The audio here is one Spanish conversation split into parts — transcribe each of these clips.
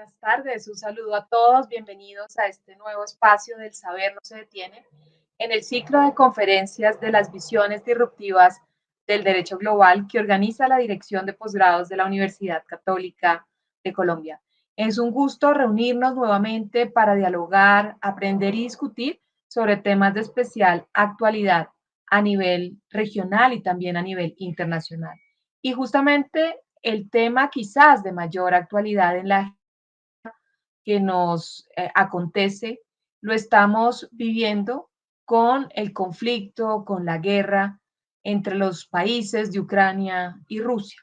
Buenas tardes, un saludo a todos, bienvenidos a este nuevo espacio del Saber no se detiene, en el ciclo de conferencias de las visiones disruptivas del derecho global que organiza la Dirección de Posgrados de la Universidad Católica de Colombia. Es un gusto reunirnos nuevamente para dialogar, aprender y discutir sobre temas de especial actualidad a nivel regional y también a nivel internacional. Y justamente el tema quizás de mayor actualidad en la que nos acontece, lo estamos viviendo con el conflicto, con la guerra entre los países de Ucrania y Rusia.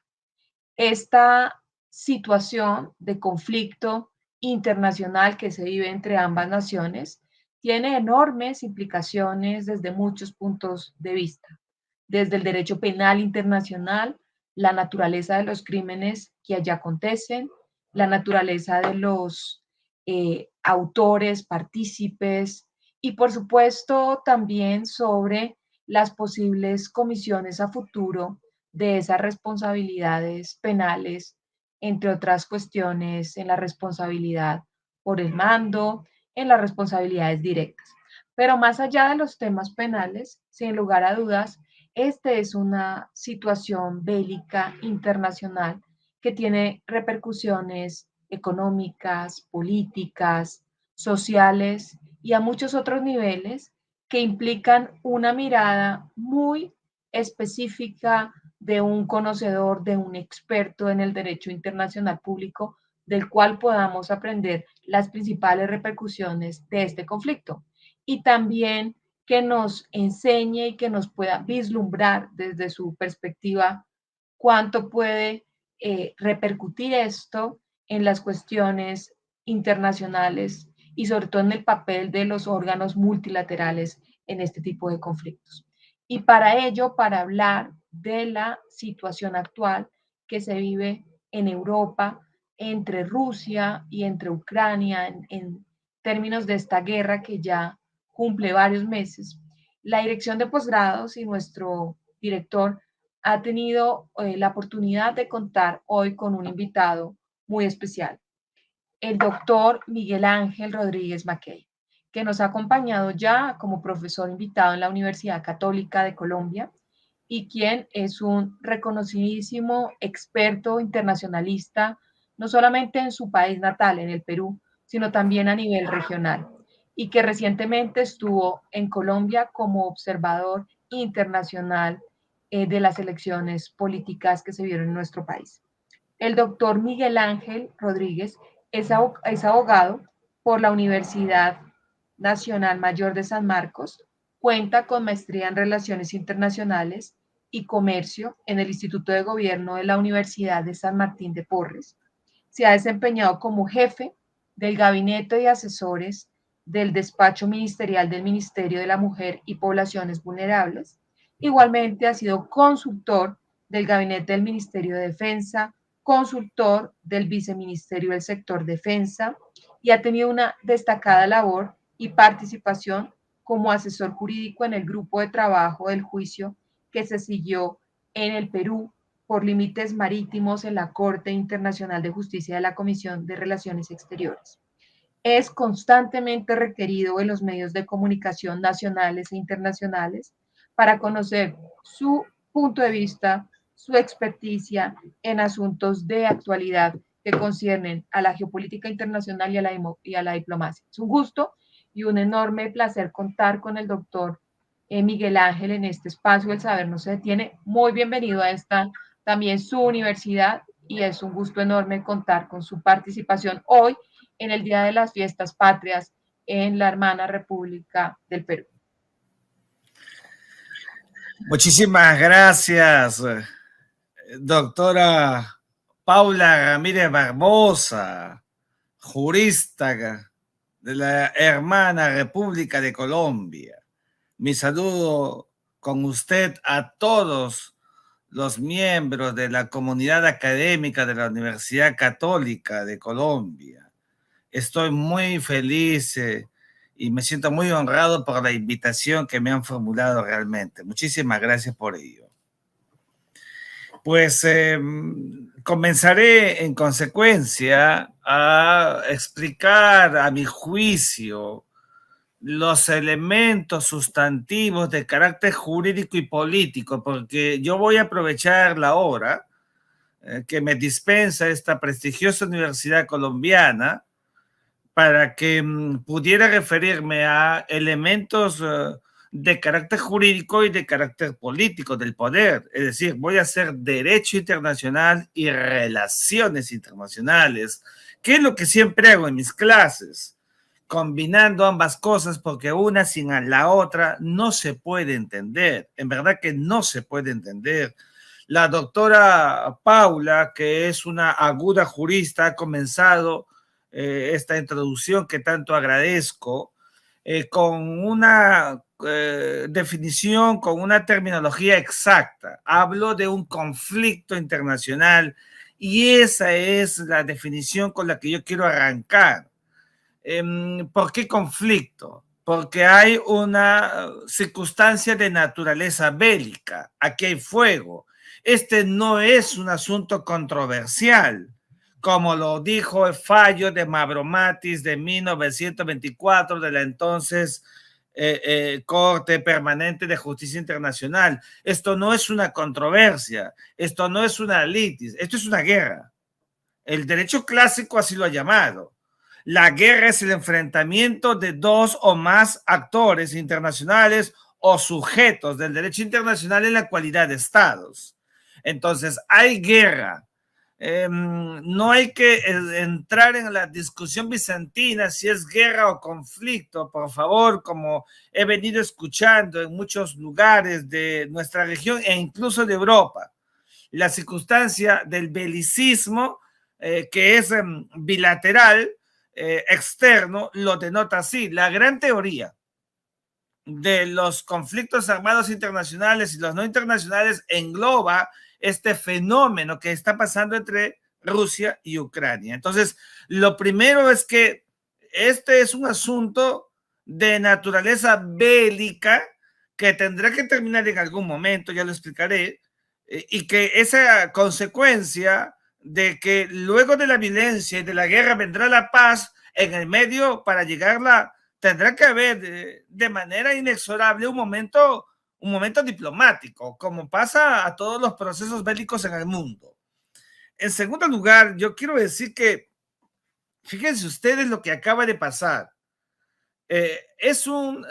Esta situación de conflicto internacional que se vive entre ambas naciones tiene enormes implicaciones desde muchos puntos de vista, desde el derecho penal internacional, la naturaleza de los crímenes que allá acontecen, la naturaleza de los autores, partícipes y por supuesto también sobre las posibles comisiones a futuro de esas responsabilidades penales, entre otras cuestiones en la responsabilidad por el mando, en las responsabilidades directas. Pero más allá de los temas penales, sin lugar a dudas, esta es una situación bélica internacional que tiene repercusiones económicas, políticas, sociales y a muchos otros niveles que implican una mirada muy específica de un conocedor, de un experto en el derecho internacional público, del cual podamos aprender las principales repercusiones de este conflicto. Y también que nos enseñe y que nos pueda vislumbrar desde su perspectiva cuánto puede repercutir esto en las cuestiones internacionales y sobre todo en el papel de los órganos multilaterales en este tipo de conflictos. Y para ello, para hablar de la situación actual que se vive en Europa entre Rusia y entre Ucrania en términos de esta guerra que ya cumple varios meses, la dirección de posgrados y nuestro director ha tenido la oportunidad de contar hoy con un invitado muy especial, el doctor Miguel Ángel Rodríguez Mackey, que nos ha acompañado ya como profesor invitado en la Universidad Católica de Colombia y quien es un reconocidísimo experto internacionalista, no solamente en su país natal, en el Perú, sino también a nivel regional, y que recientemente estuvo en Colombia como observador internacional de las elecciones políticas que se vieron en nuestro país. El doctor Miguel Ángel Rodríguez es abogado por la Universidad Nacional Mayor de San Marcos, cuenta con maestría en Relaciones Internacionales y Comercio en el Instituto de Gobierno de la Universidad de San Martín de Porres. Se ha desempeñado como jefe del Gabinete de Asesores del Despacho Ministerial del Ministerio de la Mujer y Poblaciones Vulnerables. Igualmente ha sido consultor del Gabinete del Ministerio de Defensa, consultor del Viceministerio del Sector Defensa y ha tenido una destacada labor y participación como asesor jurídico en el grupo de trabajo del juicio que se siguió en el Perú por límites marítimos en la Corte Internacional de Justicia de la Comisión de Relaciones Exteriores. Es constantemente requerido en los medios de comunicación nacionales e internacionales para conocer su punto de vista, su experticia en asuntos de actualidad que conciernen a la geopolítica internacional y a la diplomacia. Es un gusto y un enorme placer contar con el doctor Miguel Ángel en este espacio. El saber no se detiene. Muy bienvenido a esta también su universidad y es un gusto enorme contar con su participación hoy en el Día de las Fiestas Patrias en la hermana República del Perú. Muchísimas gracias, doctora Paula Ramírez Barbosa, jurista de la hermana República de Colombia. Mi saludo con usted a todos los miembros de la comunidad académica de la Universidad Católica de Colombia. Estoy muy feliz y me siento muy honrado por la invitación que me han formulado realmente. Muchísimas gracias por ello. Pues comenzaré en consecuencia a explicar a mi juicio los elementos sustantivos de carácter jurídico y político, porque yo voy a aprovechar la hora que me dispensa esta prestigiosa universidad colombiana para que pudiera referirme a elementos de carácter jurídico y de carácter político del poder. Es decir, voy a hacer derecho internacional y relaciones internacionales, que es lo que siempre hago en mis clases, combinando ambas cosas porque una sin la otra no se puede entender. En verdad que no se puede entender. La doctora Paula, que es una aguda jurista, ha comenzado esta introducción que tanto agradezco, con una definición, con una terminología exacta. Hablo de un conflicto internacional y esa es la definición con la que yo quiero arrancar. ¿Por qué conflicto? Porque hay una circunstancia de naturaleza bélica. Aquí hay fuego. Este no es un asunto controversial, como lo dijo el fallo de Mavromatis de 1924 de la entonces Corte Permanente de Justicia Internacional. Esto no es una controversia, esto no es una litis, esto es una guerra. El derecho clásico así lo ha llamado. La guerra es el enfrentamiento de dos o más actores internacionales o sujetos del derecho internacional en la cualidad de estados. Entonces, hay guerra. No hay que entrar en la discusión bizantina si es guerra o conflicto, por favor, como he venido escuchando en muchos lugares de nuestra región e incluso de Europa. La circunstancia del belicismo, que es bilateral, externo, lo denota así. La gran teoría de los conflictos armados internacionales y los no internacionales engloba este fenómeno que está pasando entre Rusia y Ucrania. Entonces, lo primero es que este es un asunto de naturaleza bélica que tendrá que terminar en algún momento, ya lo explicaré, y que esa consecuencia de que luego de la violencia y de la guerra vendrá la paz, en el medio para llegarla tendrá que haber de manera inexorable un momento diplomático, como pasa a todos los procesos bélicos en el mundo. En segundo lugar, yo quiero decir que, fíjense ustedes lo que acaba de pasar. Es un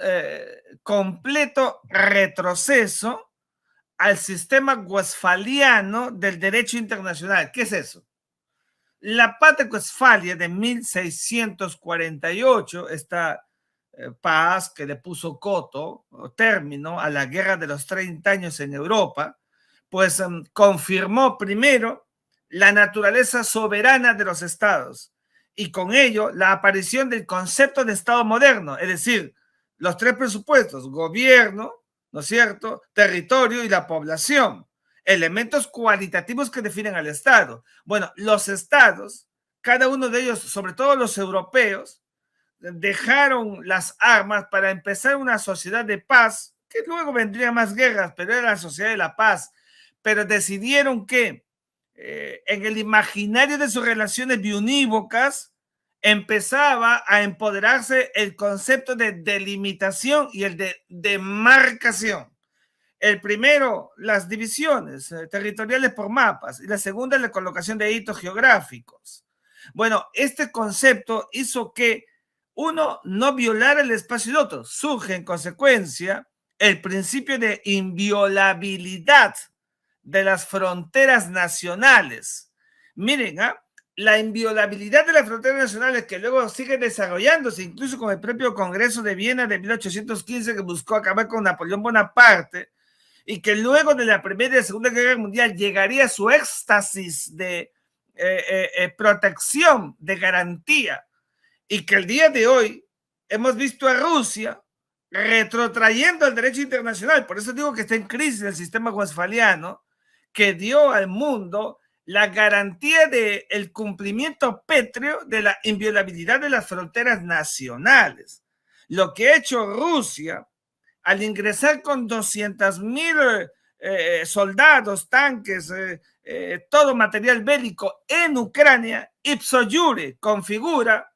completo retroceso al sistema westfaliano del derecho internacional. ¿Qué es eso? La Paz de Westfalia de 1648, esta paz que le puso coto o término a la guerra de los 30 años en Europa, pues confirmó primero la naturaleza soberana de los estados y con ello la aparición del concepto de estado moderno, es decir, los tres presupuestos, gobierno, ¿no es cierto?, territorio y la población, elementos cualitativos que definen al estado. Bueno, los estados, cada uno de ellos, sobre todo los europeos, dejaron las armas para empezar una sociedad de paz, que luego vendrían más guerras, pero era la sociedad de la paz. Pero decidieron que en el imaginario de sus relaciones biunívocas empezaba a empoderarse el concepto de delimitación y el de demarcación. El primero, las divisiones territoriales por mapas, y la segunda, la colocación de hitos geográficos. Bueno, este concepto hizo que uno no violara el espacio del otro. Surge en consecuencia el principio de inviolabilidad de las fronteras nacionales. Miren, la inviolabilidad de las fronteras nacionales que luego sigue desarrollándose, incluso con el propio Congreso de Viena de 1815 que buscó acabar con Napoleón Bonaparte y que luego de la Primera y la Segunda Guerra Mundial llegaría a su éxtasis de protección, de garantía, y que el día de hoy hemos visto a Rusia retrotrayendo el derecho internacional. Por eso digo que está en crisis el sistema westfaliano, que dio al mundo la garantía del cumplimiento pétreo de la inviolabilidad de las fronteras nacionales. Lo que ha hecho Rusia al ingresar con 200,000 soldados, tanques, todo material bélico en Ucrania, ipso iure configura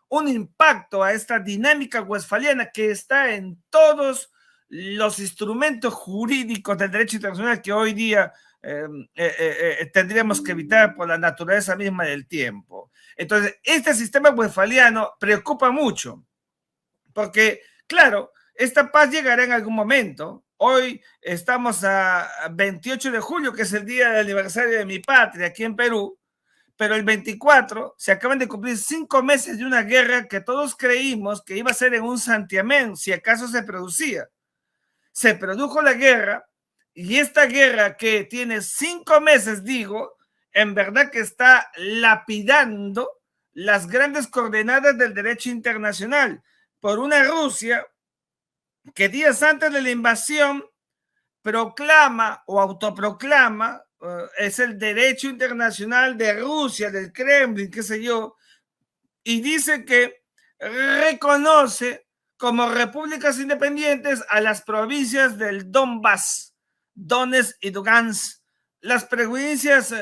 un impacto a esta dinámica westfaliana que está en todos los instrumentos jurídicos del derecho internacional que hoy día tendríamos que evitar por la naturaleza misma del tiempo. Entonces, este sistema westfaliano preocupa mucho, porque, claro, esta paz llegará en algún momento. Hoy estamos a 28 de julio, que es el día del aniversario de mi patria aquí en Perú, pero el 24 se acaban de cumplir 5 meses de una guerra que todos creímos que iba a ser en un santiamén, si acaso se producía. Se produjo la guerra, y esta guerra que tiene 5 meses, digo, en verdad que está lapidando las grandes coordenadas del derecho internacional por una Rusia que días antes de la invasión proclama o autoproclama, es el derecho internacional de Rusia, del Kremlin, qué sé yo, y dice que reconoce como repúblicas independientes a las provincias del Donbass, Donetsk y Lugansk, las provincias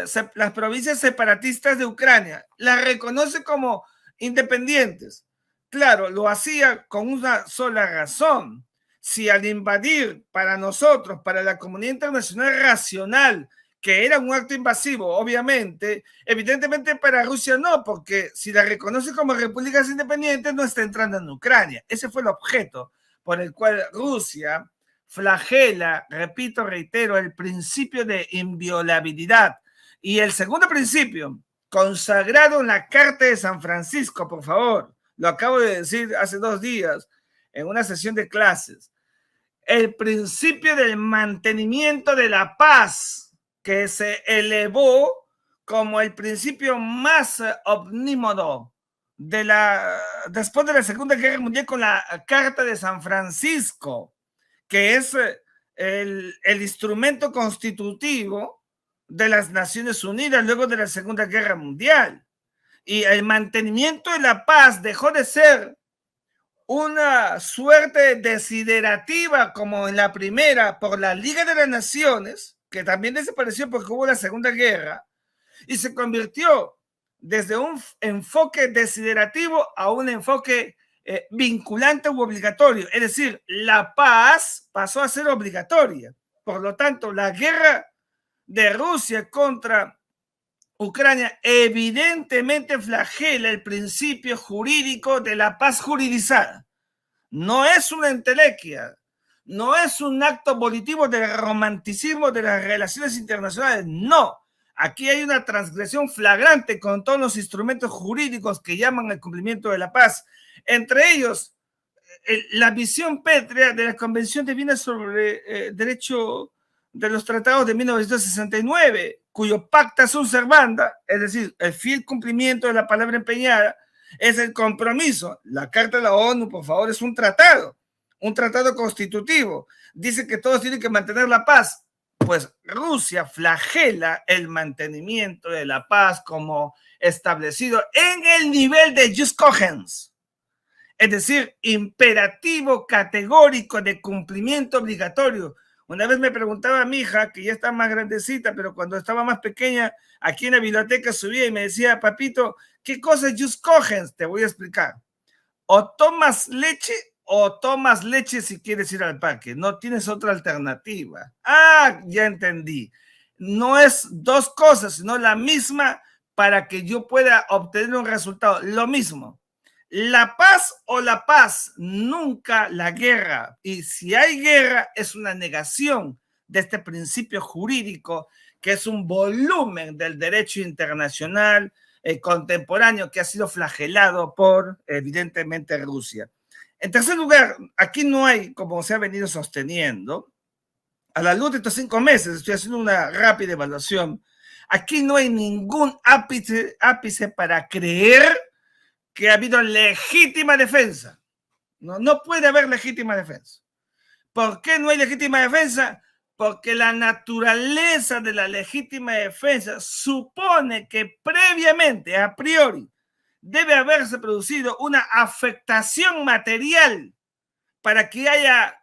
separatistas de Ucrania, las reconoce como independientes. Claro, lo hacía con una sola razón. Si al invadir para nosotros, para la comunidad internacional racional, que era un acto invasivo, obviamente, evidentemente para Rusia no, porque si la reconoce como repúblicas independientes no está entrando en Ucrania. Ese fue el objeto por el cual Rusia flagela, repito, reitero, el principio de inviolabilidad. Y el segundo principio, consagrado en la Carta de San Francisco, por favor, lo acabo de decir hace 2 días en una sesión de clases, el principio del mantenimiento de la paz, que se elevó como el principio más omnímodo después de la Segunda Guerra Mundial con la Carta de San Francisco, que es el instrumento constitutivo de las Naciones Unidas luego de la Segunda Guerra Mundial. Y el mantenimiento de la paz dejó de ser una suerte desiderativa como en la primera por la Liga de las Naciones, que también desapareció porque hubo la Segunda Guerra, y se convirtió desde un enfoque desiderativo a un enfoque vinculante u obligatorio. Es decir, la paz pasó a ser obligatoria. Por lo tanto, la guerra de Rusia contra Ucrania evidentemente flagela el principio jurídico de la paz juridizada. No es una entelequia, no es un acto volitivo del romanticismo de las relaciones internacionales, no. Aquí hay una transgresión flagrante con todos los instrumentos jurídicos que llaman al cumplimiento de la paz, entre ellos la visión pétrea de la Convención de Viena sobre Derecho de los Tratados de 1969, cuyo pacta sunt servanda, es decir, el fiel cumplimiento de la palabra empeñada, es el compromiso. La Carta de la ONU, por favor, es un tratado constitutivo. Dice que todos tienen que mantener la paz. Pues Rusia flagela el mantenimiento de la paz como establecido en el nivel de jus cogens, es decir, imperativo categórico de cumplimiento obligatorio. Una vez me preguntaba a mi hija, que ya está más grandecita, pero cuando estaba más pequeña, aquí en la biblioteca subía y me decía, papito, ¿qué cosa es jus cogens? Te voy a explicar. O tomas leche si quieres ir al parque. No tienes otra alternativa. Ah, ya entendí. No es 2 cosas, sino la misma para que yo pueda obtener un resultado. Lo mismo. La paz o la paz, nunca la guerra. Y si hay guerra, es una negación de este principio jurídico, que es un volumen del derecho internacional contemporáneo que ha sido flagelado por, evidentemente, Rusia. En tercer lugar, aquí no hay, como se ha venido sosteniendo, a la luz de estos 5 meses, estoy haciendo una rápida evaluación, aquí no hay ningún ápice para creer que ha habido legítima defensa. No puede haber legítima defensa. ¿Por qué no hay legítima defensa? Porque la naturaleza de la legítima defensa supone que previamente, a priori, debe haberse producido una afectación material para que haya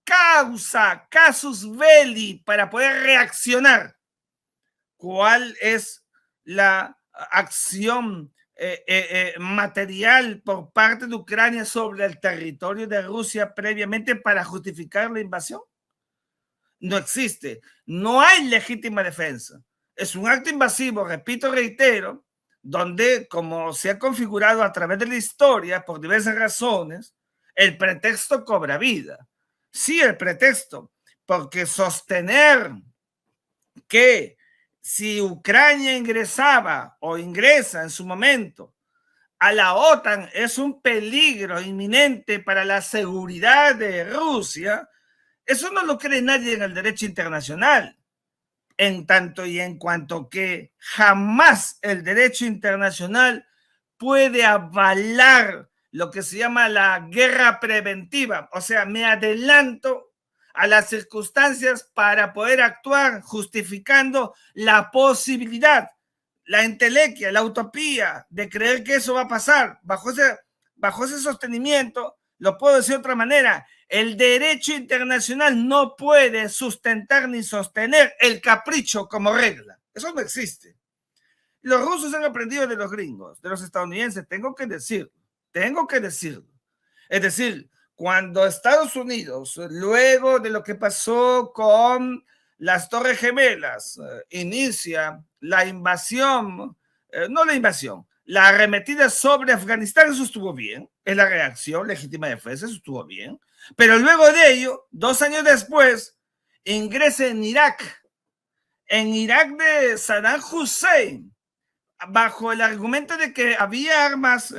causa, casus belli, para poder reaccionar. ¿Cuál es la acción material por parte de Ucrania sobre el territorio de Rusia previamente para justificar la invasión? No existe. No hay legítima defensa. Es un acto invasivo, repito, reitero, donde, como se ha configurado a través de la historia, por diversas razones, el pretexto cobra vida. Sí, el pretexto, porque sostener que si Ucrania ingresaba o ingresa en su momento a la OTAN es un peligro inminente para la seguridad de Rusia, eso no lo cree nadie en el derecho internacional, en tanto y en cuanto que jamás el derecho internacional puede avalar lo que se llama la guerra preventiva. O sea, me adelanto a las circunstancias para poder actuar justificando la posibilidad, la entelequia, la utopía de creer que eso va a pasar. Bajo ese sostenimiento, lo puedo decir de otra manera, el derecho internacional no puede sustentar ni sostener el capricho como regla. Eso no existe. Los rusos han aprendido de los gringos, de los estadounidenses, tengo que decirlo. Es decir, cuando Estados Unidos, luego de lo que pasó con las Torres Gemelas, inicia la invasión, la arremetida sobre Afganistán, eso estuvo bien, es la reacción, legítima defensa, eso estuvo bien. Pero luego de ello, 2 años después, ingresa en Irak de Saddam Hussein, bajo el argumento de que había armas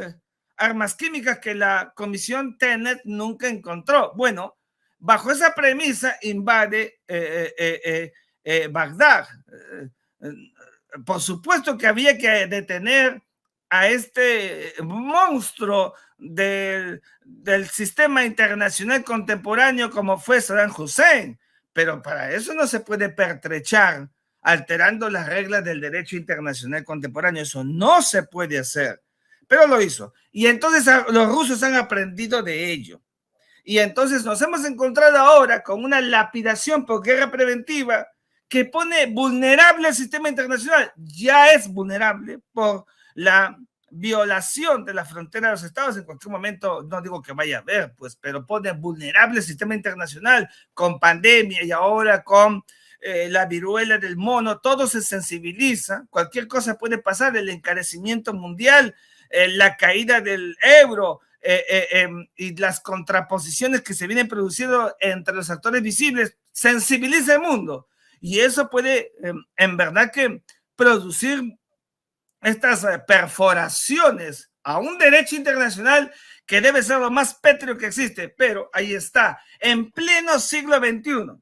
químicas que la comisión Tenet nunca encontró. Bueno, bajo esa premisa invade Bagdad. Por supuesto que había que detener a este monstruo del sistema internacional contemporáneo como fue Saddam Hussein, pero para eso no se puede pertrechar alterando las reglas del derecho internacional contemporáneo. Eso no se puede hacer, pero lo hizo. Y entonces los rusos han aprendido de ello. Y entonces nos hemos encontrado ahora con una lapidación por guerra preventiva que pone vulnerable el sistema internacional. Ya es vulnerable por la violación de la frontera de los estados. En cualquier momento, no digo que vaya a haber, pues, pero pone vulnerable el sistema internacional con pandemia y ahora con la viruela del mono. Todo se sensibiliza, cualquier cosa puede pasar, el encarecimiento mundial, la caída del euro, y las contraposiciones que se vienen produciendo entre los actores visibles, sensibiliza el mundo. Y eso puede, en verdad, que producir estas perforaciones a un derecho internacional que debe ser lo más pétreo que existe. Pero ahí está, en pleno siglo XXI.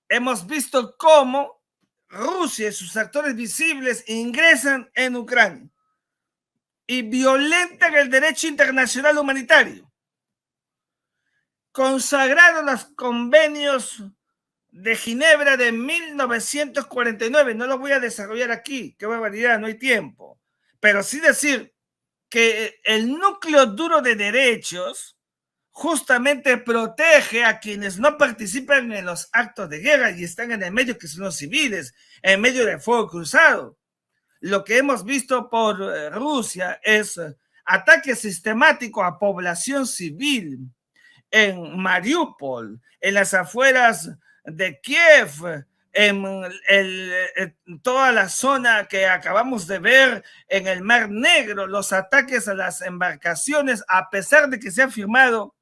Hemos visto cómo Rusia y sus actores visibles ingresan en Ucrania y violentan el derecho internacional humanitario. Consagraron los convenios de Ginebra de 1949. No lo voy a desarrollar aquí, qué barbaridad, no hay tiempo. Pero sí decir que el núcleo duro de derechos justamente protege a quienes no participan en los actos de guerra y están en el medio, que son los civiles, en medio del fuego cruzado. Lo que hemos visto por Rusia es ataque sistemático a población civil en Mariupol, en las afueras de Kiev, en toda la zona que acabamos de ver en el Mar Negro, los ataques a las embarcaciones, a pesar de que se ha firmado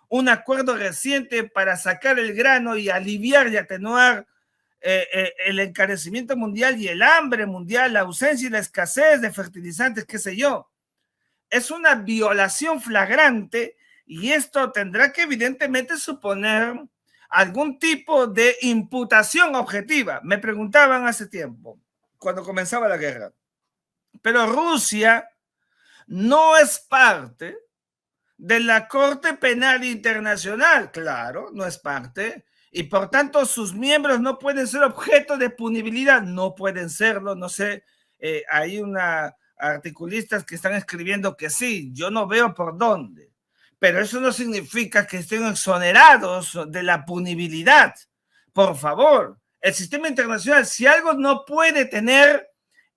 un acuerdo reciente para sacar el grano y aliviar y atenuar el encarecimiento mundial y el hambre mundial, la ausencia y la escasez de fertilizantes, qué sé yo. Es una violación flagrante y esto tendrá que evidentemente suponer algún tipo de imputación objetiva. Me preguntaban hace tiempo, cuando comenzaba la guerra, pero Rusia no es parte de la Corte Penal Internacional. Claro, no es parte, y por tanto sus miembros no pueden ser objeto de punibilidad, no pueden serlo, no sé, hay articulistas que están escribiendo que sí, yo no veo por dónde, pero eso no significa que estén exonerados de la punibilidad. Por favor, el sistema internacional, si algo no puede tener,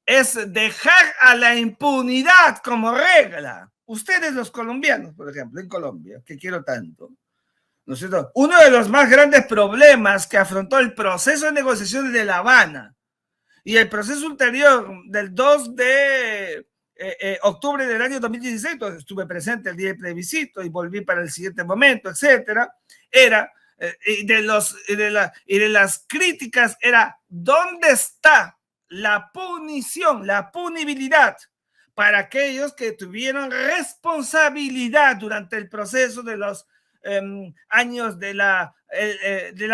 es dejar a la impunidad como regla. Ustedes los colombianos, por ejemplo, en Colombia, que quiero tanto, ¿no es cierto? Uno de los más grandes problemas que afrontó el proceso de negociaciones de La Habana y el proceso ulterior del 2 de octubre del año 2016, entonces estuve presente el día del plebiscito y volví para el siguiente momento, etcétera, era, y de las críticas era, ¿dónde está la punición, la punibilidad para aquellos que tuvieron responsabilidad durante el proceso de los años de la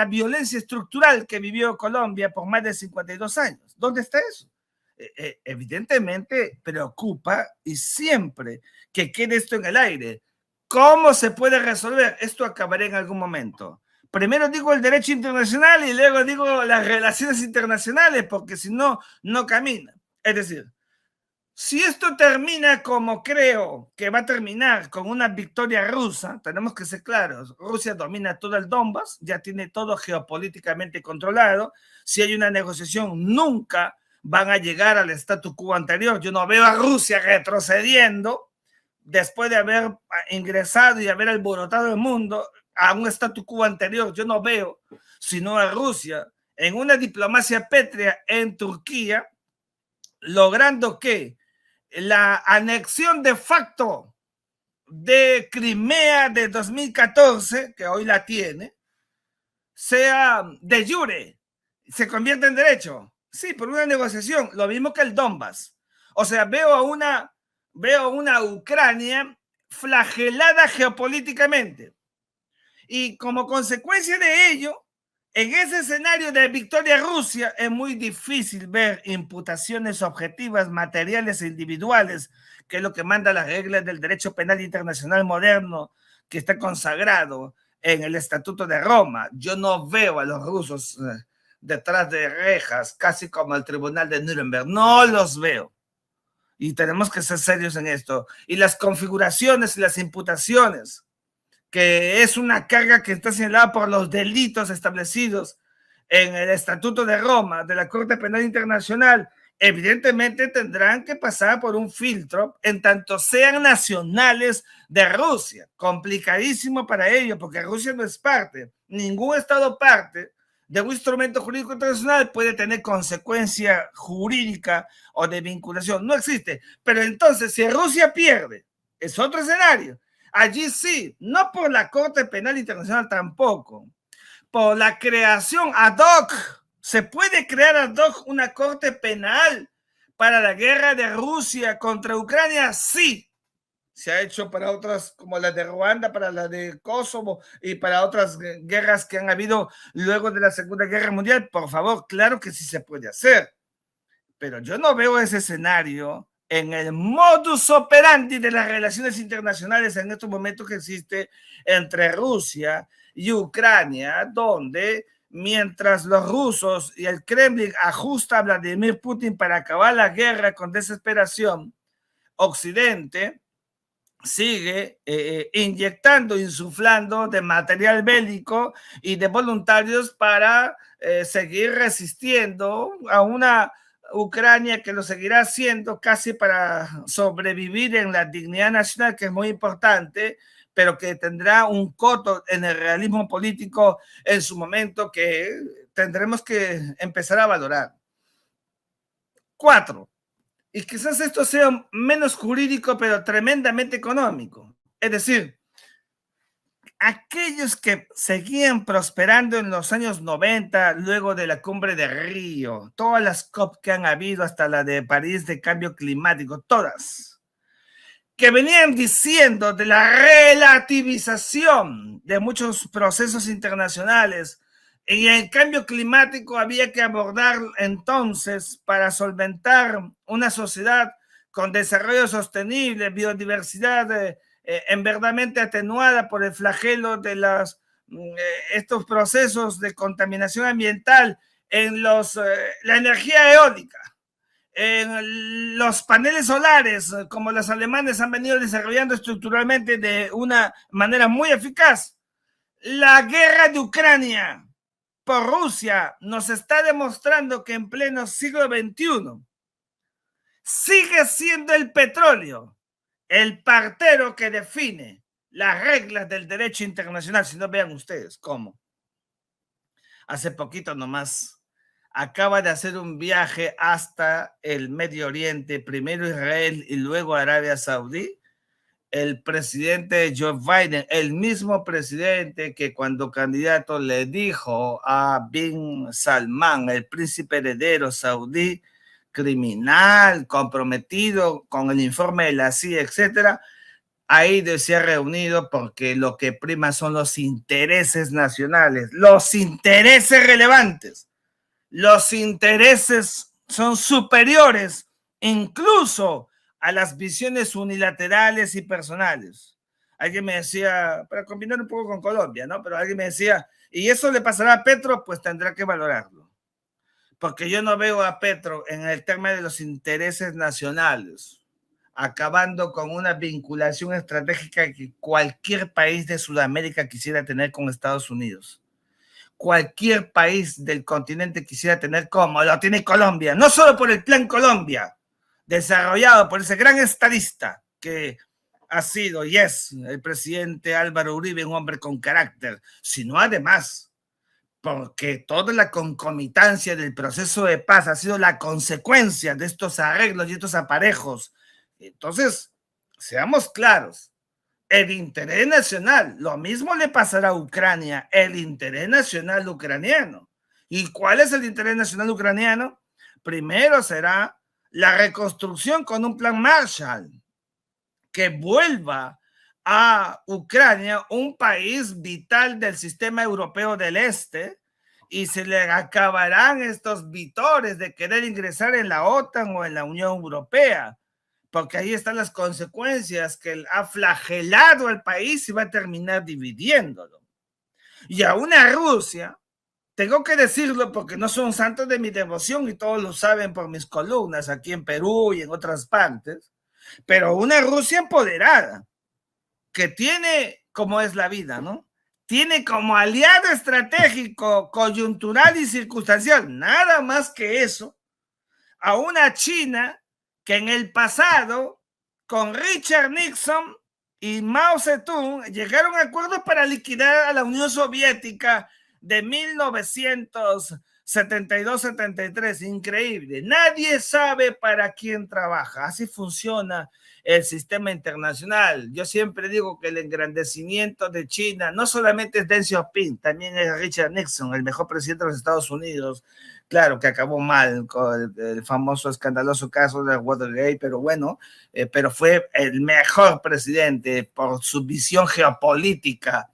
violencia estructural que vivió Colombia por más de 52 años? ¿Dónde está eso? Evidentemente preocupa, y siempre que quede esto en el aire, ¿cómo se puede resolver? Esto acabará en algún momento. Primero digo el derecho internacional y luego digo las relaciones internacionales, porque si no, no camina. Es decir, si esto termina como creo que va a terminar, con una victoria rusa, tenemos que ser claros, Rusia domina todo el Donbass, ya tiene todo geopolíticamente controlado. Si hay una negociación, nunca van a llegar al statu quo anterior. Yo no veo a Rusia retrocediendo después de haber ingresado y haber alborotado el mundo a un statu quo anterior. Yo no veo sino a Rusia en una diplomacia pétrea en Turquía, logrando que la anexión de facto de Crimea de 2014, que hoy la tiene, sea de jure, se convierte en derecho. Sí, por una negociación, lo mismo que el Donbass. O sea, veo una Ucrania flagelada geopolíticamente. Y como consecuencia de ello, en ese escenario de victoria Rusia es muy difícil ver imputaciones objetivas, materiales e individuales, que es lo que manda las reglas del derecho penal internacional moderno, que está consagrado en el Estatuto de Roma. Yo no veo a los rusos detrás de rejas, casi como el Tribunal de Nuremberg. No los veo. Y tenemos que ser serios en esto. Y las configuraciones y las imputaciones, que es una carga que está señalada por los delitos establecidos en el Estatuto de Roma de la Corte Penal Internacional, evidentemente tendrán que pasar por un filtro en tanto sean nacionales de Rusia. Complicadísimo para ellos, porque Rusia no es parte. Ningún Estado parte de un instrumento jurídico internacional puede tener consecuencia jurídica o de vinculación. No existe. Pero entonces, si Rusia pierde, es otro escenario. Allí sí, no por la Corte Penal Internacional tampoco, por la creación ad hoc. ¿Se puede crear ad hoc una Corte Penal para la guerra de Rusia contra Ucrania? Sí. Se ha hecho para otras, como la de Ruanda, para la de Kosovo y para otras guerras que han habido luego de la Segunda Guerra Mundial. Por favor, claro que sí se puede hacer. Pero yo no veo ese escenario en el modus operandi de las relaciones internacionales en estos momentos que existe entre Rusia y Ucrania, donde mientras los rusos y el Kremlin ajusta a Vladimir Putin para acabar la guerra con desesperación, Occidente sigue inyectando, insuflando de material bélico y de voluntarios para seguir resistiendo a una Ucrania que lo seguirá haciendo casi para sobrevivir en la dignidad nacional, que es muy importante, pero que tendrá un coto en el realismo político en su momento que tendremos que empezar a valorar. 4. Y quizás esto sea menos jurídico, pero tremendamente económico. Es decir, aquellos que seguían prosperando en los años 90, luego de la cumbre de Río, todas las COP que han habido hasta la de París de cambio climático, todas, que venían diciendo de la relativización de muchos procesos internacionales, y el cambio climático había que abordar entonces para solventar una sociedad con desarrollo sostenible, biodiversidad en verdaderamente atenuada por el flagelo de estos procesos de contaminación ambiental en la energía eólica. los paneles solares, como los alemanes han venido desarrollando estructuralmente de una manera muy eficaz. La guerra de Ucrania por Rusia nos está demostrando que en pleno siglo XXI sigue siendo el petróleo el partero que define las reglas del derecho internacional. Si no, vean ustedes cómo. Hace poquito nomás acaba de hacer un viaje hasta el Medio Oriente, primero Israel y luego Arabia Saudí, el presidente Joe Biden, el mismo presidente que cuando candidato le dijo a Bin Salman, el príncipe heredero saudí, criminal, comprometido con el informe de la CIA, etcétera, ahí se ha reunido porque lo que prima son los intereses nacionales, los intereses relevantes. Los intereses son superiores incluso a las visiones unilaterales y personales. Alguien me decía, para combinar un poco con Colombia, ¿no? Pero alguien me decía, ¿y eso le pasará a Petro? Pues tendrá que valorarlo. Porque yo no veo a Petro en el tema de los intereses nacionales, acabando con una vinculación estratégica que cualquier país de Sudamérica quisiera tener con Estados Unidos. Cualquier país del continente quisiera tener como lo tiene Colombia, no solo por el Plan Colombia, desarrollado por ese gran estadista que ha sido y es el presidente Álvaro Uribe, un hombre con carácter, sino además porque toda la concomitancia del proceso de paz ha sido la consecuencia de estos arreglos y estos aparejos. Entonces, seamos claros, el interés nacional, lo mismo le pasará a Ucrania, el interés nacional ucraniano. ¿Y cuál es el interés nacional ucraniano? Primero será la reconstrucción con un plan Marshall que vuelva a Ucrania un país vital del sistema europeo del Este y se le acabarán estos vitores de querer ingresar en la OTAN o en la Unión Europea, porque ahí están las consecuencias que ha flagelado al país y va a terminar dividiéndolo. Y a una Rusia, tengo que decirlo porque no son santos de mi devoción y todos lo saben por mis columnas aquí en Perú y en otras partes, pero una Rusia empoderada, que tiene, como es la vida, ¿no? Tiene como aliado estratégico, coyuntural y circunstancial, nada más que eso, a una China que en el pasado, con Richard Nixon y Mao Zedong, llegaron a acuerdos para liquidar a la Unión Soviética de 1972-73. Increíble. Nadie sabe para quién trabaja. Así funciona el sistema internacional. Yo siempre digo que el engrandecimiento de China no solamente es Deng Xiaoping, también es Richard Nixon, el mejor presidente de los Estados Unidos. Claro que acabó mal con el famoso escandaloso caso de Watergate, pero bueno, pero fue el mejor presidente por su visión geopolítica,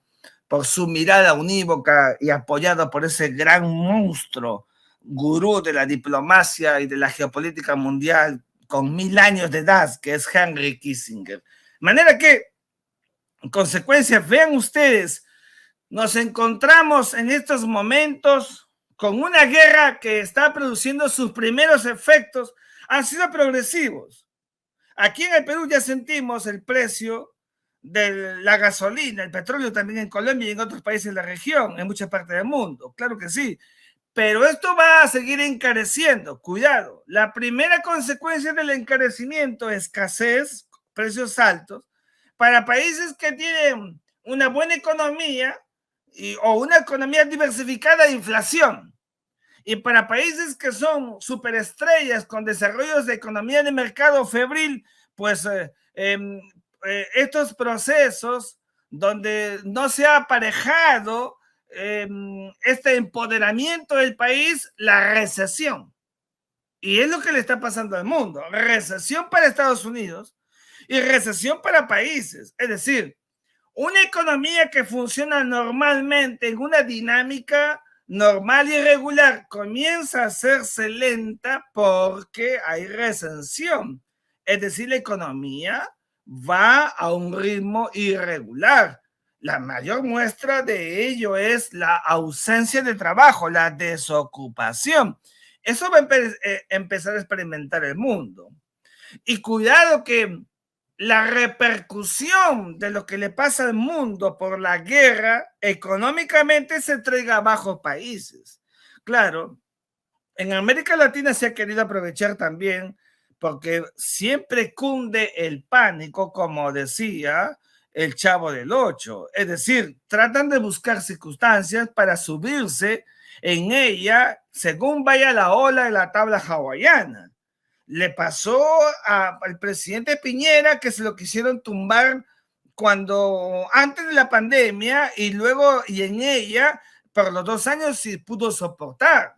por su mirada unívoca y apoyado por ese gran monstruo, gurú de la diplomacia y de la geopolítica mundial con 1000 años de edad, que es Henry Kissinger. De manera que, en consecuencia, vean ustedes, nos encontramos en estos momentos con una guerra que está produciendo sus primeros efectos, han sido progresivos. Aquí en el Perú ya sentimos el precio de la gasolina, el petróleo también en Colombia y en otros países de la región, en muchas partes del mundo, claro que sí. Pero esto va a seguir encareciendo, cuidado. La primera consecuencia del encarecimiento es escasez, precios altos, para países que tienen una buena economía o una economía diversificada de inflación. Y para países que son superestrellas con desarrollos de economía de mercado febril, pues estos procesos donde no se ha aparejado este empoderamiento del país, la recesión. Y es lo que le está pasando al mundo. Recesión para Estados Unidos y recesión para países. Es decir, una economía que funciona normalmente en una dinámica normal y regular comienza a hacerse lenta porque hay recesión. Es decir, la economía va a un ritmo irregular. La mayor muestra de ello es la ausencia de trabajo, la desocupación. Eso va a empezar a experimentar el mundo. Y cuidado que la repercusión de lo que le pasa al mundo por la guerra económicamente se traiga a bajos países. Claro, en América Latina se ha querido aprovechar también porque siempre cunde el pánico, como decía el Chavo del Ocho. Es decir, tratan de buscar circunstancias para subirse en ella según vaya la ola de la tabla hawaiana. Le pasó al presidente Piñera que se lo quisieron tumbar cuando antes de la pandemia y luego y en ella por los 2 años sí pudo soportar.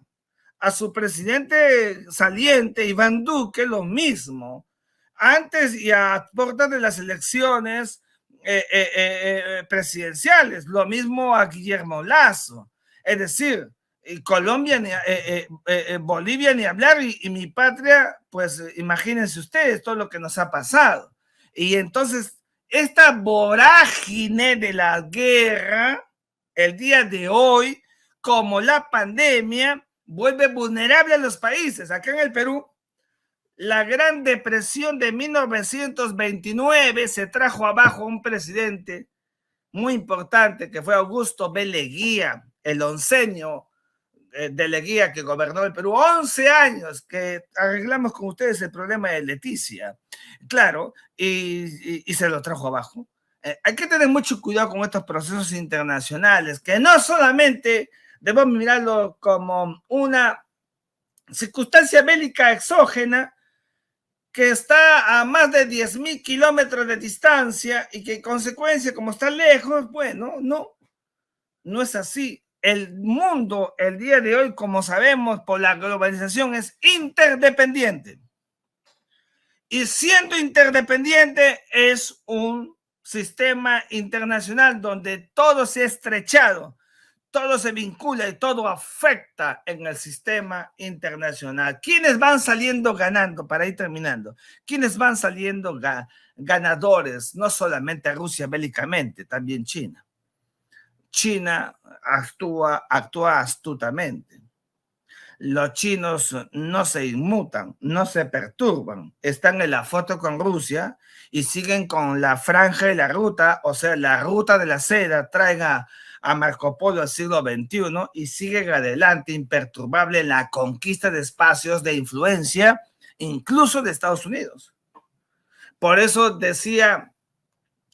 A su presidente saliente Iván Duque lo mismo. Antes y a puertas de las elecciones presidenciales, lo mismo a Guillermo Lazo. Es decir, Colombia, Bolivia ni hablar y mi patria, pues imagínense ustedes todo lo que nos ha pasado. Y entonces, esta vorágine de la guerra, el día de hoy, como la pandemia, vuelve vulnerable a los países. Acá en el Perú, la Gran Depresión de 1929 se trajo abajo un presidente muy importante que fue Augusto B. Leguía, el onceño de Leguía que gobernó el Perú 11 años, que arreglamos con ustedes el problema de Leticia, claro, y se lo trajo abajo. Hay que tener mucho cuidado con estos procesos internacionales, que no solamente debemos mirarlo como una circunstancia bélica exógena que está a más de 10.000 kilómetros de distancia y que en consecuencia, como está lejos, bueno, no es así. El mundo, el día de hoy, como sabemos, por la globalización, es interdependiente. Y siendo interdependiente, es un sistema internacional donde todo se ha estrechado, todo se vincula y todo afecta en el sistema internacional. ¿Quiénes van saliendo ganando? Para ir terminando, ¿quiénes van saliendo ganadores? No solamente Rusia bélicamente, también China. China actúa astutamente. Los chinos no se inmutan, no se perturban, están en la foto con Rusia y siguen con la franja de la ruta, o sea, la ruta de la seda, traen a Marco Polo al siglo XXI y siguen adelante imperturbable en la conquista de espacios de influencia, incluso de Estados Unidos. Por eso decía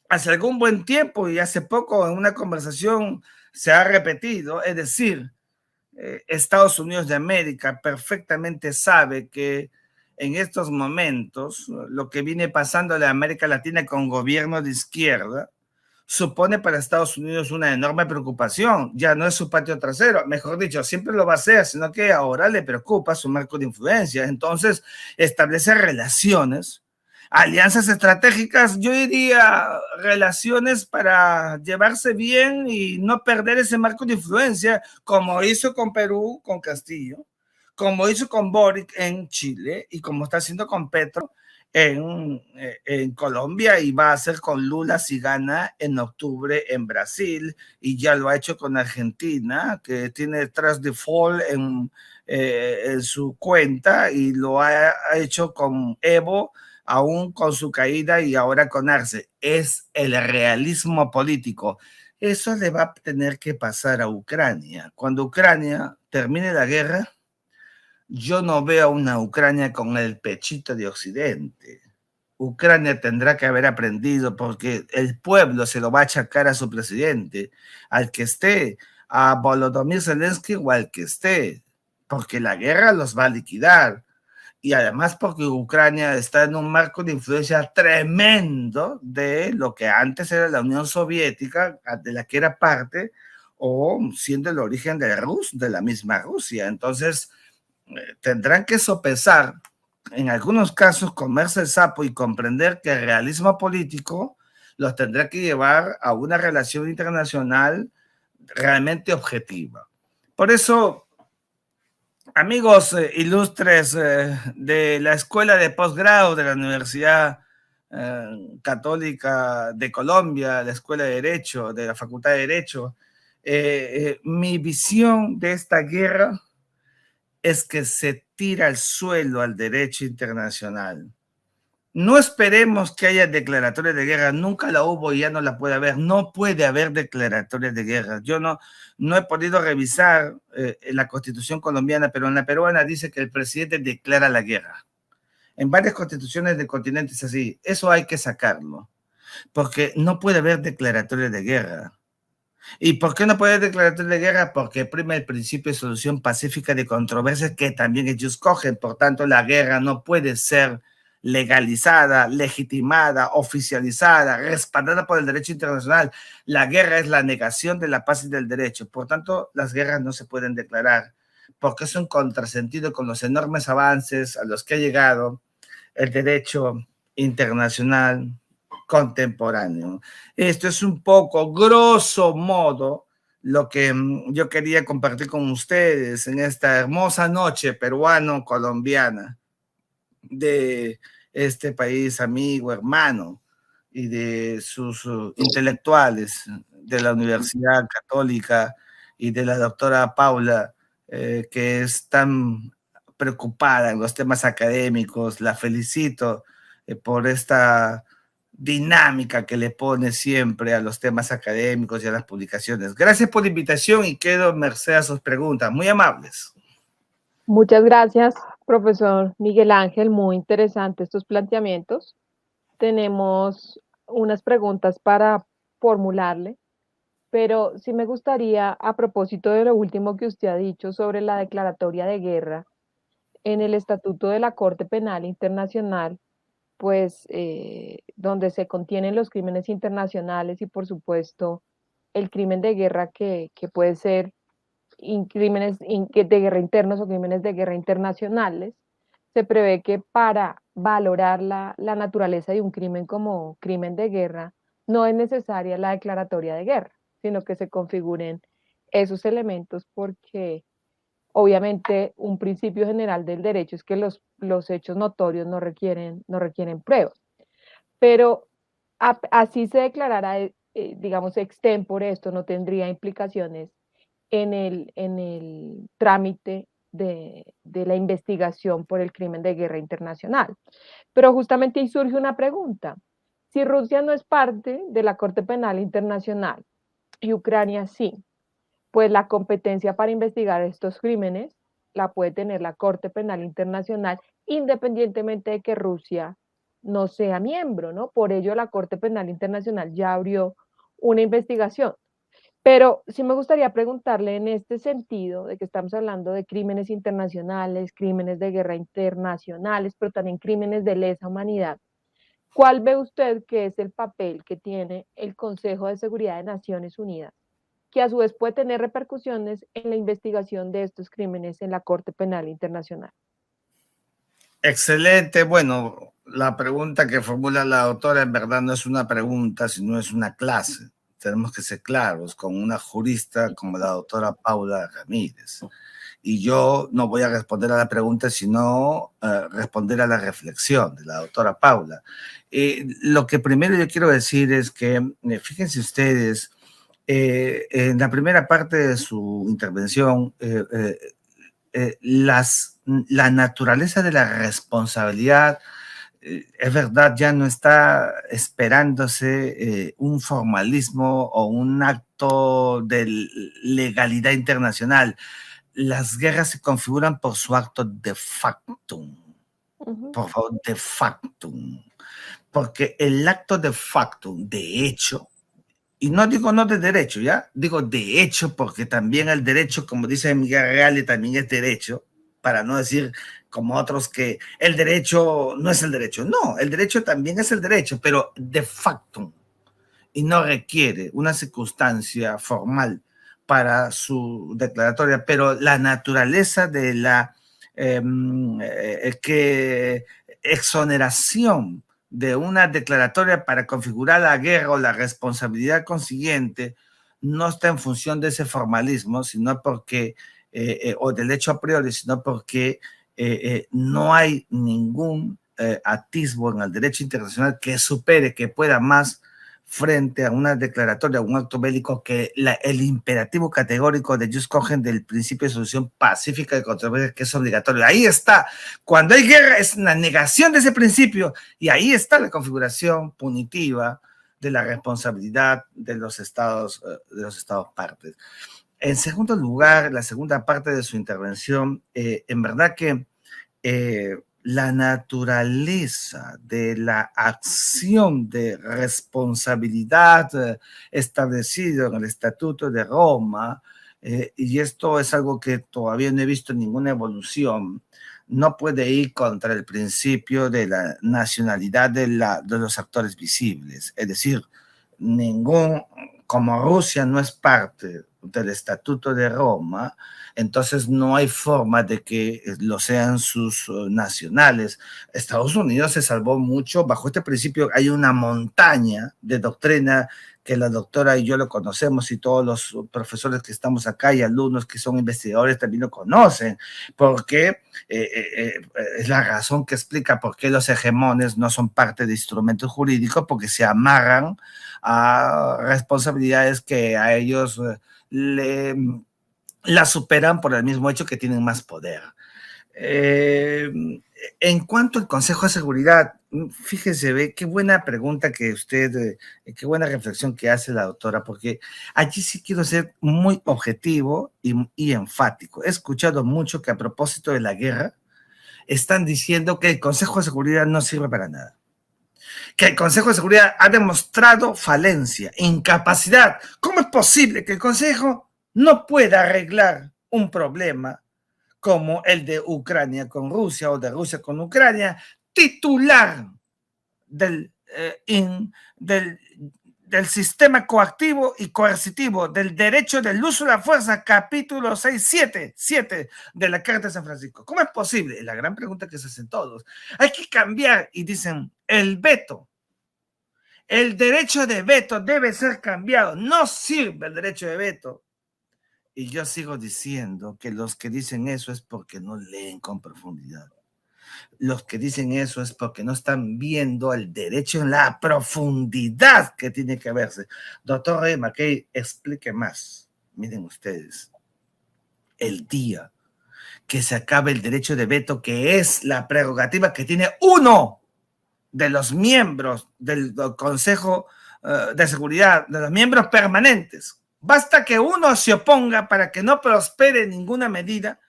hace algún buen tiempo y hace poco en una conversación se ha repetido, es decir, Estados Unidos de América perfectamente sabe que en estos momentos lo que viene pasando en América Latina con gobierno de izquierda supone para Estados Unidos una enorme preocupación. Ya no es su patio trasero, mejor dicho, siempre lo va a hacer, sino que ahora le preocupa su marco de influencia. Entonces, establece relaciones, alianzas estratégicas, yo diría relaciones para llevarse bien y no perder ese marco de influencia, como hizo con Perú, con Castillo, como hizo con Boric en Chile y como está haciendo con Petro en Colombia y va a hacer con Lula si gana en octubre en Brasil y ya lo ha hecho con Argentina, que tiene trust default en su cuenta y lo ha hecho con Evo, aún con su caída y ahora con Arce. Es el realismo político. Eso le va a tener que pasar a Ucrania. Cuando Ucrania termine la guerra, yo no veo a una Ucrania con el pechito de Occidente. Ucrania tendrá que haber aprendido porque el pueblo se lo va a achacar a su presidente, al que esté, a Volodymyr Zelensky o al que esté, porque la guerra los va a liquidar. Y además porque Ucrania está en un marco de influencia tremendo de lo que antes era la Unión Soviética, de la que era parte, o siendo el origen de la misma Rusia. Entonces, tendrán que sopesar, en algunos casos, comerse el sapo y comprender que el realismo político los tendrá que llevar a una relación internacional realmente objetiva. Por eso, amigos ilustres de la Escuela de Posgrado de la Universidad Católica de Colombia, la Escuela de Derecho, de la Facultad de Derecho, mi visión de esta guerra es que se tira al suelo al derecho internacional. No esperemos que haya declaratorias de guerra, nunca la hubo y ya no la puede haber, no puede haber declaratorias de guerra. Yo no he podido revisar la constitución colombiana, pero en la peruana dice que el presidente declara la guerra. En varias constituciones del continente es así, eso hay que sacarlo, porque no puede haber declaratorias de guerra. ¿Y por qué no puede haber declaratorias de guerra? Porque prima el principio de solución pacífica de controversias que también ellos cogen, por tanto la guerra no puede ser legalizada, legitimada, oficializada, respaldada por el derecho internacional. La guerra es la negación de la paz y del derecho. Por tanto, las guerras no se pueden declarar, porque es un contrasentido con los enormes avances a los que ha llegado el derecho internacional contemporáneo. Esto es un poco, grosso modo, lo que yo quería compartir con ustedes en esta hermosa noche peruano-colombiana de este país amigo, hermano, y de sus intelectuales de la Universidad Católica y de la doctora Paula, que es tan preocupada en los temas académicos. La felicito por esta dinámica que le pone siempre a los temas académicos y a las publicaciones. Gracias por la invitación y quedo merced a sus preguntas. Muy amables. Muchas gracias, profesor Miguel Ángel. Muy interesantes estos planteamientos. Tenemos unas preguntas para formularle, pero sí me gustaría, a propósito de lo último que usted ha dicho sobre la declaratoria de guerra, en el Estatuto de la Corte Penal Internacional, pues donde se contienen los crímenes internacionales y por supuesto el crimen de guerra que puede ser crímenes de guerra internos o crímenes de guerra internacionales, se prevé que para valorar la naturaleza de un crimen como crimen de guerra, no es necesaria la declaratoria de guerra, sino que se configuren esos elementos porque obviamente un principio general del derecho es que los hechos notorios no requieren pruebas. Pero así se declarara, digamos, extempore, esto no tendría implicaciones en el trámite de la investigación por el crimen de guerra internacional. Pero justamente ahí surge una pregunta. Si Rusia no es parte de la Corte Penal Internacional y Ucrania sí, pues la competencia para investigar estos crímenes la puede tener la Corte Penal Internacional independientemente de que Rusia no sea miembro, ¿no? Por ello la Corte Penal Internacional ya abrió una investigación. Pero sí me gustaría preguntarle en este sentido de que estamos hablando de crímenes internacionales, crímenes de guerra internacionales, pero también crímenes de lesa humanidad. ¿Cuál ve usted que es el papel que tiene el Consejo de Seguridad de Naciones Unidas, que a su vez puede tener repercusiones en la investigación de estos crímenes en la Corte Penal Internacional? Excelente. Bueno, la pregunta que formula la autora en verdad no es una pregunta, sino es una clase. Tenemos que ser claros con una jurista como la doctora Paula Ramírez. Y yo no voy a responder a la pregunta, sino responder a la reflexión de la doctora Paula. Lo que primero yo quiero decir es que, fíjense ustedes, en la primera parte de su intervención, la naturaleza de la responsabilidad, es verdad, ya no está esperándose un formalismo o un acto de legalidad internacional. Las guerras se configuran por su acto de factum. Por favor, de factum. Porque el acto de factum, de hecho, y no digo no de derecho, ¿ya? Digo de hecho, porque también el derecho, como dice Miguel Reale, también es derecho, para no decir como otros que el derecho no es el derecho. No, el derecho también es el derecho, pero de facto, y no requiere una circunstancia formal para su declaratoria, pero la naturaleza de la que exoneración de una declaratoria para configurar la guerra o la responsabilidad consiguiente no está en función de ese formalismo, sino porque, o del hecho a priori, sino porque no hay ningún atisbo en el derecho internacional que supere, que pueda más frente a una declaratoria, un acto bélico que el imperativo categórico de Jus Cogen del principio de solución pacífica de controversia, que es obligatorio. Ahí está. Cuando hay guerra es una negación de ese principio y ahí está la configuración punitiva de la responsabilidad de los estados partes. En segundo lugar, la segunda parte de su intervención, en verdad que la naturaleza de la acción de responsabilidad establecido en el Estatuto de Roma, y esto es algo que todavía no he visto ninguna evolución, no puede ir contra el principio de la nacionalidad de los actores visibles. Es decir, como Rusia no es parte del Estatuto de Roma, entonces no hay forma de que lo sean sus nacionales. Estados Unidos se salvó mucho bajo este principio. Hay una montaña de doctrina que la doctora y yo lo conocemos y todos los profesores que estamos acá y alumnos que son investigadores también lo conocen, porque es la razón que explica por qué los hegemones no son parte de instrumentos jurídicos, porque se amarran a responsabilidades que a ellos la superan por el mismo hecho que tienen más poder. En cuanto al Consejo de Seguridad, fíjese, ve, qué buena pregunta que usted, qué buena reflexión que hace la doctora, porque allí sí quiero ser muy objetivo y enfático. He escuchado mucho que a propósito de la guerra están diciendo que el Consejo de Seguridad no sirve para nada, que el Consejo de Seguridad ha demostrado falencia, incapacidad. ¿Cómo es posible que el Consejo no pueda arreglar un problema como el de Ucrania con Rusia o de Rusia con Ucrania, titular del sistema coactivo y coercitivo del derecho del uso de la fuerza, capítulo 6.7 de la Carta de San Francisco? ¿Cómo es posible? Es la gran pregunta que se hacen todos. Hay que cambiar y dicen, el veto, el derecho de veto debe ser cambiado. No sirve el derecho de veto. Y yo sigo diciendo que los que dicen eso es porque no leen con profundidad. Los que dicen eso es porque no están viendo el derecho en la profundidad que tiene que verse. Doctor Ray McKay, explique más. Miren ustedes, el día que se acabe el derecho de veto, que es la prerrogativa que tiene uno de los miembros del Consejo de Seguridad, de los miembros permanentes, basta que uno se oponga para que no prospere ninguna medida.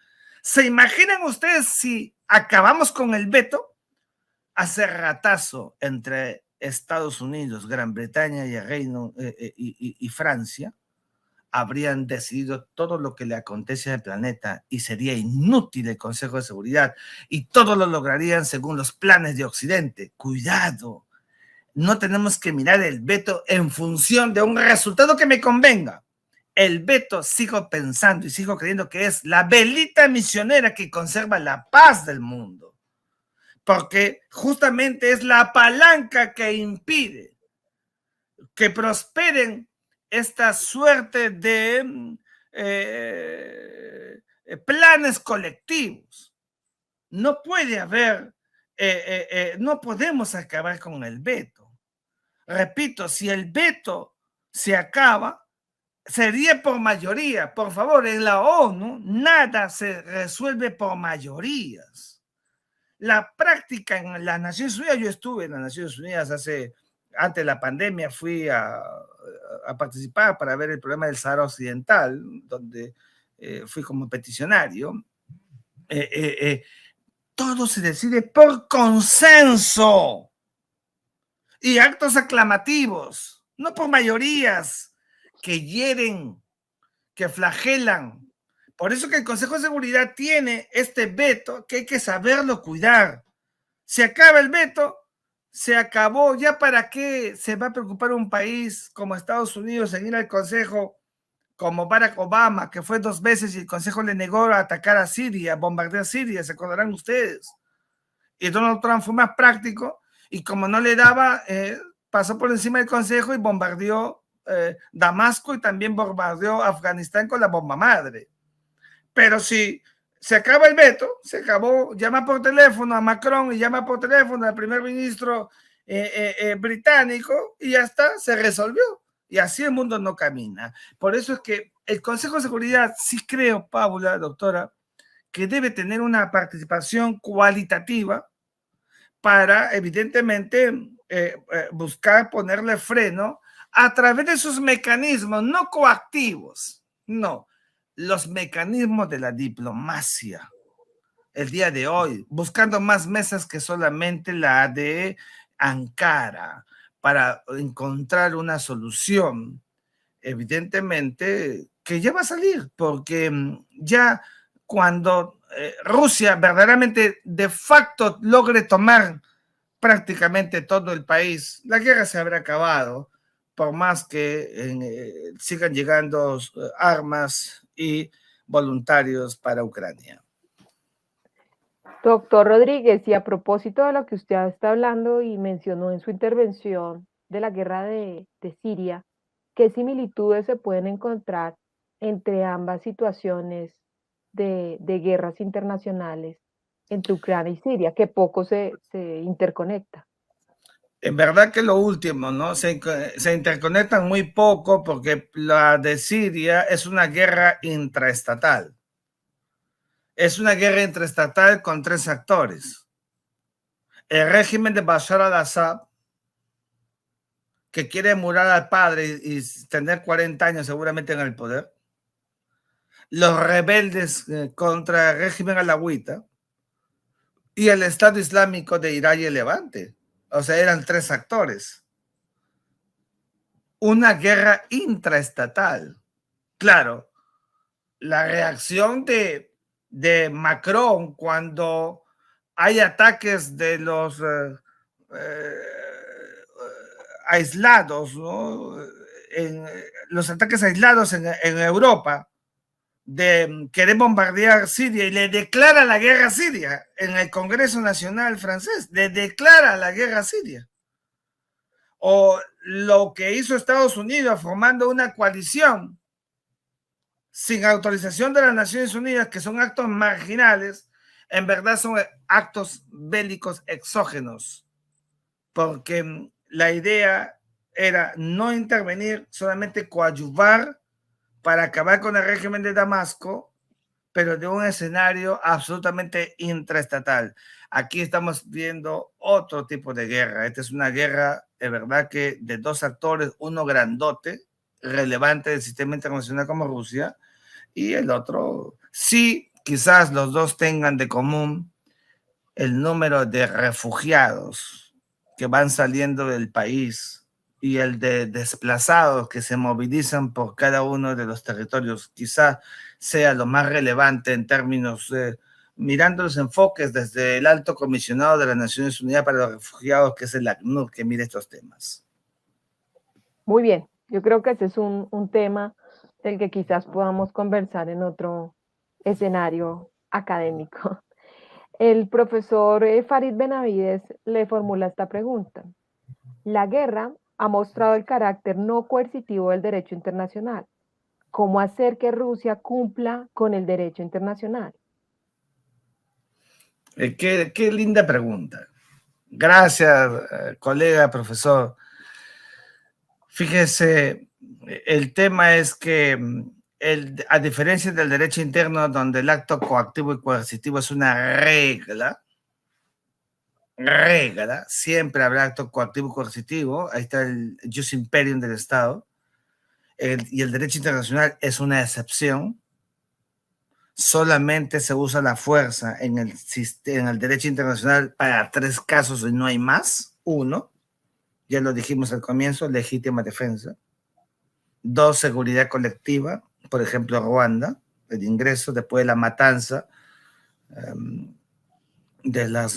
¿Se imaginan ustedes si acabamos con el veto? Hace ratazo entre Estados Unidos, Gran Bretaña y, y Francia habrían decidido todo lo que le acontece al planeta y sería inútil el Consejo de Seguridad y todo lo lograrían según los planes de Occidente. Cuidado, no tenemos que mirar el veto en función de un resultado que me convenga. El veto, sigo pensando y sigo creyendo que es la velita misionera que conserva la paz del mundo, porque justamente es la palanca que impide que prosperen esta suerte de planes colectivos. No puede haber, no podemos acabar con el veto. Repito, si el veto se acaba, sería por mayoría. Por favor, en la ONU nada se resuelve por mayorías. La práctica en las Naciones Unidas, yo estuve en las Naciones Unidas antes de la pandemia, fui a participar para ver el problema del Sahara Occidental, donde fui como peticionario. Todo se decide por consenso y actos aclamativos, no por mayorías que hieren, que flagelan. Por eso que el Consejo de Seguridad tiene este veto que hay que saberlo cuidar. Se acaba el veto, se acabó. ¿Ya para qué se va a preocupar un país como Estados Unidos en ir al Consejo, como Barack Obama, que fue 2 veces y el Consejo le negó a atacar a Siria, bombardear Siria, se acordarán ustedes? Y Donald Trump fue más práctico y como no le daba, pasó por encima del Consejo y bombardeó Damasco y también bombardeó Afganistán con la bomba madre. Pero si se acaba el veto, se acabó, llama por teléfono a Macron y llama por teléfono al primer ministro británico y ya está, se resolvió. Y así el mundo no camina. Por eso es que el Consejo de Seguridad, sí creo, Paula, doctora, que debe tener una participación cualitativa para, evidentemente, buscar ponerle freno a través de sus mecanismos, no coactivos, no, los mecanismos de la diplomacia. El día de hoy, buscando más mesas que solamente la de Ankara para encontrar una solución, evidentemente que ya va a salir, porque ya cuando Rusia verdaderamente de facto logre tomar prácticamente todo el país, la guerra se habrá acabado, por más que sigan llegando armas y voluntarios para Ucrania. Doctor Rodríguez, y a propósito de lo que usted está hablando y mencionó en su intervención de la guerra de Siria, ¿qué similitudes se pueden encontrar entre ambas situaciones de guerras internacionales entre Ucrania y Siria, que poco se interconecta? En verdad que lo último, ¿no? Se interconectan muy poco porque la de Siria es una guerra intraestatal. Es una guerra intraestatal con tres actores. El régimen de Bashar al-Assad, que quiere emular al padre y tener 40 años seguramente en el poder. Los rebeldes contra el régimen alawita y el Estado Islámico de Irak y el Levante. O sea, eran tres actores. Una guerra intraestatal. Claro, la reacción de Macron cuando hay ataques de los aislados, ¿no? Los ataques aislados en Europa, de querer bombardear Siria y le declara la guerra a Siria en el Congreso Nacional francés, le declara la guerra a Siria. O lo que hizo Estados Unidos formando una coalición sin autorización de las Naciones Unidas, que son actos marginales, en verdad son actos bélicos exógenos, porque la idea era no intervenir, solamente coadyuvar para acabar con el régimen de Damasco, pero de un escenario absolutamente intraestatal. Aquí estamos viendo otro tipo de guerra. Esta es una guerra, de verdad, que de dos actores, uno grandote, relevante del sistema internacional como Rusia, y el otro, sí, quizás los dos tengan de común el número de refugiados que van saliendo del país y el de desplazados que se movilizan por cada uno de los territorios, quizás sea lo más relevante en términos mirando los enfoques desde el alto comisionado de las Naciones Unidas para los Refugiados, que es el ACNUR, que mira estos temas. Muy bien, yo creo que ese es un tema del que quizás podamos conversar en otro escenario académico. El profesor Farid Benavides le formula esta pregunta. La guerra ha mostrado el carácter no coercitivo del derecho internacional. ¿Cómo hacer que Rusia cumpla con el derecho internacional? Qué linda pregunta. Gracias, colega, profesor. Fíjese, el tema es que a diferencia del derecho interno, donde el acto coactivo y coercitivo es una regla, siempre habrá acto coactivo y coercitivo, ahí está el jus imperium del Estado, y el derecho internacional es una excepción. Solamente se usa la fuerza en el derecho internacional para tres casos y no hay más. Uno, ya lo dijimos al comienzo, legítima defensa. Dos, seguridad colectiva, por ejemplo, Ruanda, el ingreso después de la matanza de las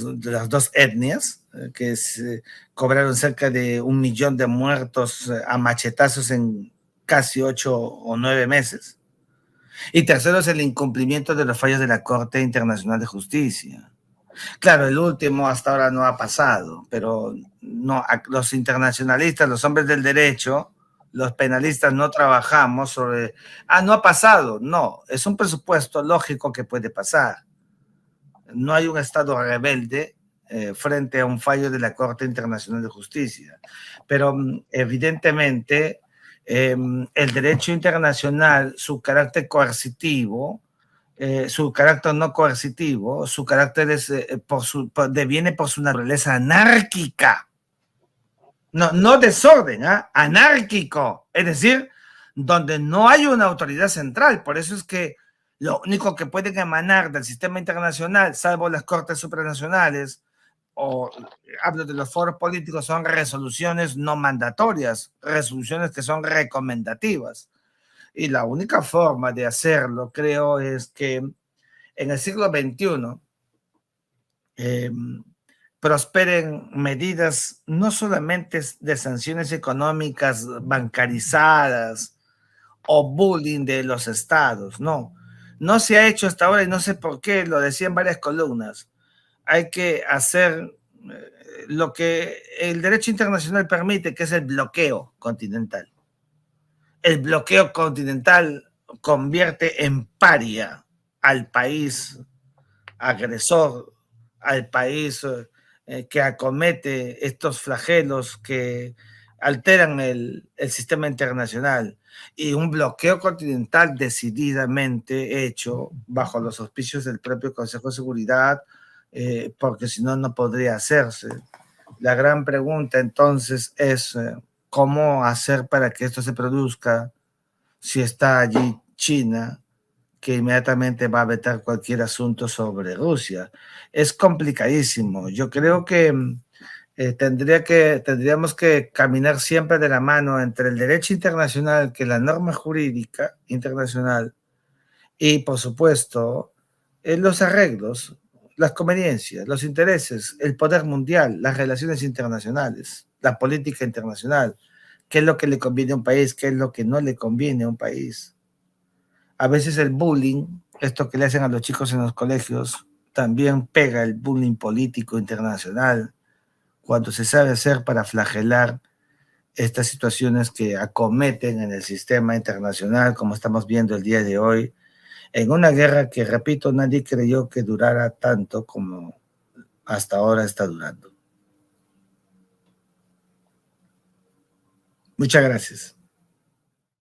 dos etnias, que cobraron cerca de 1 millón de muertos a machetazos en casi 8 o 9 meses. Y tercero es el incumplimiento de los fallos de la Corte Internacional de Justicia. Claro, el último hasta ahora no ha pasado, pero no, los internacionalistas, los hombres del derecho, los penalistas no trabajamos sobre, no ha pasado, no, es un presupuesto lógico que puede pasar. No hay un Estado rebelde frente a un fallo de la Corte Internacional de Justicia. Pero evidentemente el derecho internacional, su carácter coercitivo, su carácter no coercitivo, su carácter es, deviene por su naturaleza anárquica. No desorden, anárquico. Es decir, donde no hay una autoridad central. Por eso es que lo único que pueden emanar del sistema internacional, salvo las cortes supranacionales, o hablo de los foros políticos, son resoluciones no mandatorias, resoluciones que son recomendativas. Y la única forma de hacerlo, creo, es que en el siglo XXI prosperen medidas no solamente de sanciones económicas bancarizadas o bullying de los estados, no. No se ha hecho hasta ahora y no sé por qué, lo decía en varias columnas. Hay que hacer lo que el derecho internacional permite, que es el bloqueo continental. El bloqueo continental convierte en paria al país agresor, al país que acomete estos flagelos que alteran el sistema internacional, y un bloqueo continental decididamente hecho bajo los auspicios del propio Consejo de Seguridad, porque si no, no podría hacerse. La gran pregunta entonces es cómo hacer para que esto se produzca si está allí China, que inmediatamente va a vetar cualquier asunto sobre Rusia. Es complicadísimo. Yo creo que tendríamos que caminar siempre de la mano entre el derecho internacional, que es la norma jurídica internacional, y por supuesto los arreglos, las conveniencias, los intereses, el poder mundial, las relaciones internacionales, la política internacional, qué es lo que le conviene a un país, qué es lo que no le conviene a un país. A veces el bullying, esto que le hacen a los chicos en los colegios, también pega el bullying político internacional, cuando se sabe hacer para flagelar estas situaciones que acometen en el sistema internacional, como estamos viendo el día de hoy, en una guerra que, repito, nadie creyó que durara tanto como hasta ahora está durando. Muchas gracias.